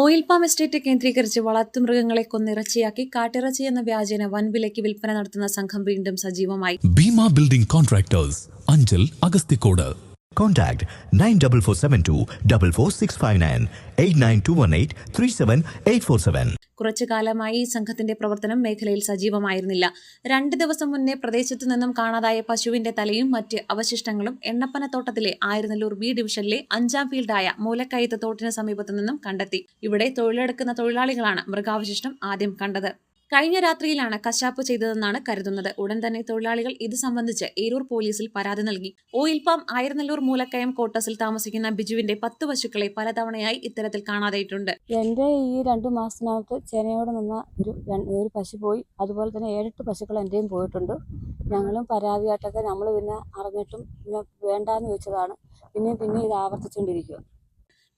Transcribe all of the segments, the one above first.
Oil palm estate കേന്ദ്രീകരിച്ച് വളർത്തുമൃഗങ്ങളെ കൊന്നിറച്ചിയാക്കി കാട്ടിറച്ചി എന്ന വ്യാജേന വൻവിലയ്ക്ക് വിൽപ്പന നടത്തുന്ന സംഘം വീണ്ടും സജീവമായി. Bheema building contractors, Anchal, Agasthikode. Contact 94472 44659 89218 37847. കുറച്ചു കാലമായി ഈ സംഘത്തിന്റെ പ്രവർത്തനം മേഖലയിൽ സജീവമായിരുന്നില്ല. 2 ദിവസം മുന്നേ പ്രദേശത്തു നിന്നും കാണാതായ പശുവിന്റെ തലയും മറ്റ് അവശിഷ്ടങ്ങളും എണ്ണപ്പനത്തോട്ടത്തിലെ ആയിരനല്ലൂർ ബി ഡിവിഷനിലെ 5ാം ഫീൽഡായ മൂലക്കയത്ത് തോട്ടിന് സമീപത്തു നിന്നും കണ്ടെത്തി. ഇവിടെ തൊഴിലെടുക്കുന്ന തൊഴിലാളികളാണ് മൃഗാവശിഷ്ടം ആദ്യം കണ്ടത്. കഴിഞ്ഞ രാത്രിയിലാണ് കശാപ്പ് ചെയ്തതെന്നാണ് കരുതുന്നത്. ഉടൻ തന്നെ തൊഴിലാളികൾ ഇത് സംബന്ധിച്ച് ഏരൂർ പോലീസിൽ പരാതി നൽകി. ഓയിൽ പാം ആയിരനല്ലൂർ മൂലക്കയം കോട്ടസിൽ താമസിക്കുന്ന ബിജുവിന്റെ 10 പശുക്കളെ പലതവണയായി ഇത്തരത്തിൽ കാണാതായിട്ടുണ്ട്. എൻ്റെ ഈ 2 മാസത്തിനകത്ത് ചേനയോട് നിന്ന ഒരു പശു പോയി. അതുപോലെ തന്നെ 7-8 പശുക്കൾ എൻ്റെയും പോയിട്ടുണ്ട്. ഞങ്ങളും പരാതിയായിട്ടൊക്കെ നമ്മൾ പിന്നെ അറിഞ്ഞിട്ടും പിന്നെ വേണ്ടാന്ന് വെച്ചതാണ്. പിന്നെ ഇത് ആവർത്തിച്ചുകൊണ്ടിരിക്കുക.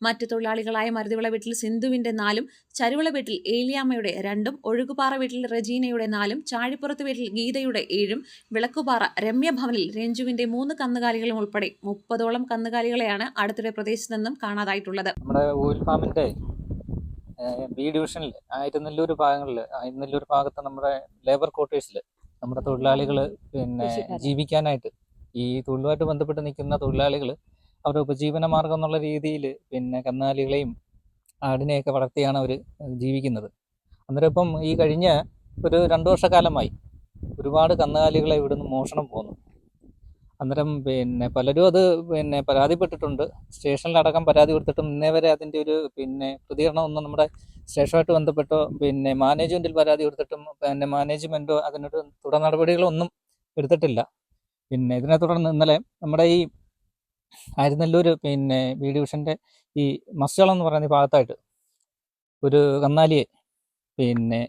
മറ്റു തൊഴിലാളികളായ മരുതിവിള വീട്ടിൽ സിന്ധുവിന്റെ 4ഉം, ചരുവിള വീട്ടിൽ ഏലിയാമ്മയുടെ 2ഉം, ഒഴുകുപാറ വീട്ടിൽ റെജീനയുടെ 4ഉം, ചാഴിപ്പുറത്ത് വീട്ടിൽ ഗീതയുടെ 7ഉം, വിളക്കുപാറ രമ്യ ഭവനിൽ രഞ്ജുവിന്റെ 3 കന്നുകാലികളും ഉൾപ്പെടെ 30ഓളം കന്നുകാലികളെയാണ് അടുത്തിടെ പ്രദേശത്ത് നിന്നും കാണാതായിട്ടുള്ളത്. നമ്മുടെ ഓയിൽ ഫാമിന്റെ ബി ഡിവിഷനിൽ ആയിരനല്ലൂർ ഭാഗത്ത് നമ്മുടെ ലേബർ ക്വാർട്ടേഴ്സിൽ നമ്മുടെ തൊഴിലാളികൾ പിന്നെ ജീവിക്കാനായിട്ട് ഈ തൊഴിലുമായിട്ട് ബന്ധപ്പെട്ട് നിൽക്കുന്ന തൊഴിലാളികൾ അവരുടെ ഉപജീവന മാർഗം എന്നുള്ള രീതിയിൽ പിന്നെ കന്നുകാലികളെയും ആടിനെയൊക്കെ വളർത്തിയാണ് അവർ ജീവിക്കുന്നത്. അന്നേരം ഇപ്പം ഈ കഴിഞ്ഞ ഒരു 2 വർഷക്കാലമായി ഒരുപാട് കന്നുകാലികളെ ഇവിടുന്ന് മോഷണം പോകുന്നു. അന്നേരം പിന്നെ പലരും അത് പിന്നെ പരാതിപ്പെട്ടിട്ടുണ്ട്. സ്റ്റേഷനിലടക്കം പരാതി കൊടുത്തിട്ടും ഇന്നേ വരെ അതിൻ്റെ ഒരു പിന്നെ പ്രതികരണമൊന്നും നമ്മുടെ സ്റ്റേഷനുമായിട്ട് ബന്ധപ്പെട്ടോ പിന്നെ മാനേജ്മെൻറ്റിൽ പരാതി കൊടുത്തിട്ടും പിന്നെ മാനേജ്മെൻറ്റോ അതിനൊരു തുടർ നടപടികളൊന്നും എടുത്തിട്ടില്ല. പിന്നെ ഇതിനെ തുടർന്ന് ഇന്നലെ നമ്മുടെ ഈ ആയിരനല്ലൂർ പിന്നെ ബി ഡിവിഷൻ്റെ ഈ മസ്ചളം എന്ന് പറയുന്ന ഭാഗത്തായിട്ട് ഒരു കന്നാലിയെ പിന്നെ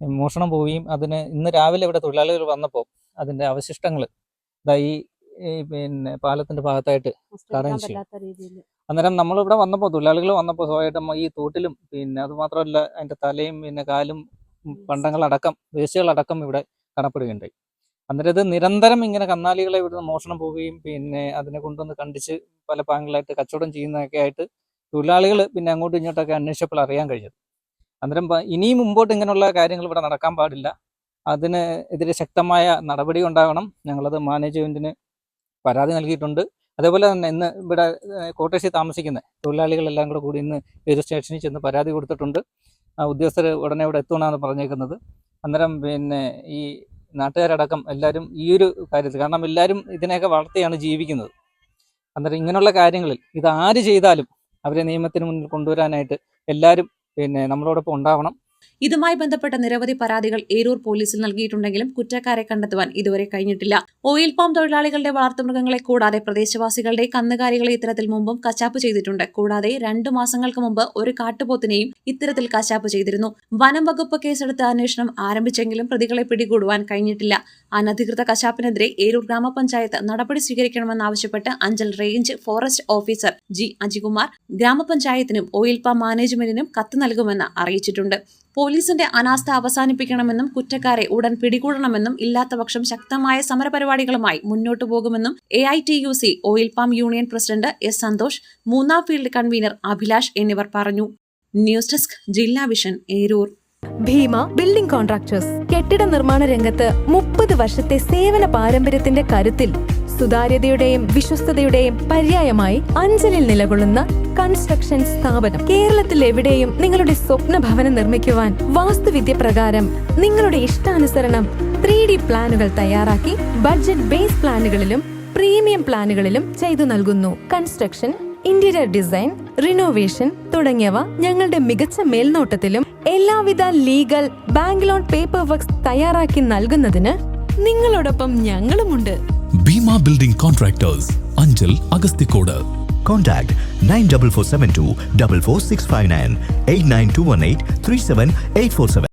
മോഷണം പോവുകയും അതിന് ഇന്ന് രാവിലെ ഇവിടെ തൊഴിലാളികൾ വന്നപ്പോൾ അതിൻ്റെ അവശിഷ്ടങ്ങൾ ഈ പിന്നെ പാലത്തിൻ്റെ ഭാഗത്തായിട്ട് കാണുകയും ചെയ്യും. അന്നേരം നമ്മളിവിടെ വന്നപ്പോൾ തൊഴിലാളികൾ വന്നപ്പോൾ സ്വാഭാവികമായിട്ടും ഈ തോട്ടിലും പിന്നെ അതുമാത്രമല്ല അതിൻ്റെ തലയും പിന്നെ കാലും പണ്ടങ്ങളടക്കം വേസ്റ്റുകളടക്കം ഇവിടെ കാണപ്പെടുകയുണ്ടായി. അന്നേരം ഇത് നിരന്തരം ഇങ്ങനെ കന്നാലികളെ ഇവിടുന്ന് മോഷണം പോവുകയും പിന്നെ അതിനെ കൊണ്ടുവന്ന് കണ്ടിച്ച് പല പാങ്ങലായിട്ട് കച്ചവടം ചെയ്യുന്നതൊക്കെ ആയിട്ട് തൊഴിലാളികൾ പിന്നെ അങ്ങോട്ടും ഇങ്ങോട്ടൊക്കെ അന്വേഷിച്ചപ്പോൾ അറിയാൻ കഴിഞ്ഞത്. അന്നേരം ഇനിയും മുമ്പോട്ട് ഇങ്ങനെയുള്ള കാര്യങ്ങൾ ഇവിടെ നടക്കാൻ പാടില്ല. അതിന് എതിരെ ശക്തമായ നടപടി ഉണ്ടാകണം. ഞങ്ങളത് മാനേജ്മെൻറ്റിന് പരാതി നൽകിയിട്ടുണ്ട്. അതേപോലെ തന്നെ ഇന്ന് ഇവിടെ കോട്ടേഴ്സിൽ താമസിക്കുന്ന തൊഴിലാളികളെല്ലാം കൂടി ഇന്ന് ഏത് സ്റ്റേഷനിൽ ചെന്ന് പരാതി കൊടുത്തിട്ടുണ്ട്. ഉദ്യോഗസ്ഥർ ഉടനെ ഇവിടെ എത്തുമെന്നാണ് പറഞ്ഞേക്കുന്നത്. അന്നേരം പിന്നെ ഈ നാട്ടുകാരടക്കം എല്ലാവരും ഈ ഒരു കാര്യത്തിൽ, കാരണം എല്ലാവരും ഇതിനെയൊക്കെ വളർത്തിയാണ് ജീവിക്കുന്നത്. അന്നേരം ഇങ്ങനെയുള്ള കാര്യങ്ങളിൽ ഇത് ആര് ചെയ്താലും അവരെ നിയമത്തിന് മുന്നിൽ കൊണ്ടുവരാനായിട്ട് എല്ലാവരും പിന്നെ നമ്മളോടൊപ്പം ഉണ്ടാവണം. ഇതുമായി ബന്ധപ്പെട്ട നിരവധി പരാതികൾ ഏരൂർ പോലീസിൽ നൽകിയിട്ടുണ്ടെങ്കിലും കുറ്റക്കാരെ കണ്ടെത്തുവാൻ ഇതുവരെ കഴിഞ്ഞിട്ടില്ല. ഓയിൽ പാം തൊഴിലാളികളുടെ വളർത്തുമൃഗങ്ങളെ കൂടാതെ പ്രദേശവാസികളുടെ കന്നുകാലികളെ ഇത്തരത്തിൽ മുമ്പും കശാപ്പ് ചെയ്തിട്ടുണ്ട്. കൂടാതെ 2 മാസങ്ങൾക്ക് മുമ്പ് ഒരു കാട്ടുപോത്തിനെയും ഇത്തരത്തിൽ കശാപ്പ് ചെയ്തിരുന്നു. വനം വകുപ്പ് കേസെടുത്ത് അന്വേഷണം ആരംഭിച്ചെങ്കിലും പ്രതികളെ പിടികൂടുവാൻ കഴിഞ്ഞിട്ടില്ല. അനധികൃത കശാപ്പിനെതിരെ ഏരൂർ ഗ്രാമപഞ്ചായത്ത് നടപടി സ്വീകരിക്കണമെന്നാവശ്യപ്പെട്ട് Anchal range forest officer G Ajikumar ഗ്രാമപഞ്ചായത്തിനും ഓയിൽ പാം മാനേജ്മെന്റിനും കത്ത് നൽകുമെന്ന് അറിയിച്ചിട്ടുണ്ട്. പോലീസിന്റെ അനാസ്ഥ അവസാനിപ്പിക്കണമെന്നും കുറ്റക്കാരെ ഉടൻ പിടികൂടണമെന്നും ഇല്ലാത്തപക്ഷം ശക്തമായ സമരപരിപാടികളുമായി മുന്നോട്ടു പോകുമെന്നും AITUC oil palm union president S Santhosh, 3ാം ഫീൽഡ് കൺവീനർ അഭിലാഷ് എന്നിവർ പറഞ്ഞു. News desk Jilla vision, Eroor. Bheema building contractors കെട്ടിട നിർമ്മാണ രംഗത്ത് 30 വർഷത്തെ സേവന പാരമ്പര്യത്തിന്റെ കരുത്തിൽ സുതാര്യതയുടെയും വിശ്വസ്തതയുടെയും പര്യായമായി അഞ്ചലിൽ നിലകൊള്ളുന്ന കൺസ്ട്രക്ഷൻ സ്ഥാപനം. കേരളത്തിൽ എവിടെയും നിങ്ങളുടെ സ്വപ്ന ഭവനം നിർമ്മിക്കുവാൻ വാസ്തുവിദ്യ പ്രകാരം നിങ്ങളുടെ ഇഷ്ടാനുസരണം 3D പ്ലാനുകൾ തയ്യാറാക്കി ബഡ്ജറ്റ് ബേസ് പ്ലാനുകളിലും പ്രീമിയം പ്ലാനുകളിലും ചെയ്തു നൽകുന്നു. കൺസ്ട്രക്ഷൻ, ഇന്റീരിയർ ഡിസൈൻ, റിനോവേഷൻ തുടങ്ങിയവ ഞങ്ങളുടെ മികച്ച മേൽനോട്ടത്തിലും എല്ലാവിധ legal bank loan paper works തയ്യാറാക്കി നൽകുന്നതിന് നിങ്ങളോടൊപ്പം ഞങ്ങളുമുണ്ട്. Bhima building contractors, Anchal, Agasthikode. Contact 94472 44659 89218 37847.